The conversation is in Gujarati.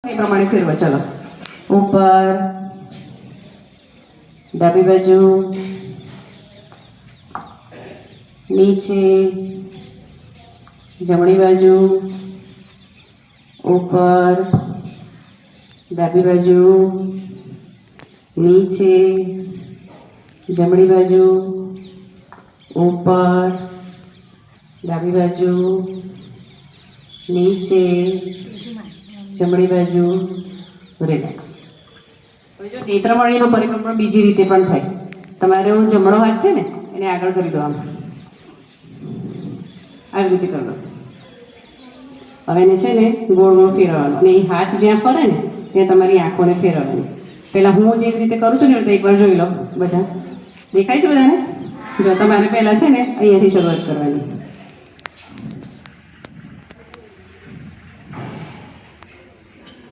એ પ્રમાણે ફેરવો. ચલો, ઉપર, ડાબી બાજુ, નીચે, જમણી બાજુ, ઉપર, ડાબી બાજુ, નીચે, જમણી બાજુ, ઉપર, ડાબી બાજુ, નીચે, જમણી બાજુ. રિલેક્સ. હવે જો નેત્રમણીનો પરિભ્રમણ બીજી રીતે પણ થાય. તમારો જમણો હાથ છે ને એને આગળ કરી દો, આમ આવી રીતે કરી દો. હવે એને છે ને ગોળ ગોળ ફેરવવાનો અને એ હાથ જ્યાં ફરે ને ત્યાં તમારી આંખોને ફેરવવાની. પહેલાં હું જેવી રીતે કરું છું ને એટલે એકવાર જોઈ લો. બધા દેખાય છે બધાને? જો તમારે પહેલાં છે ને અહીંયાથી શરૂઆત કરવાની.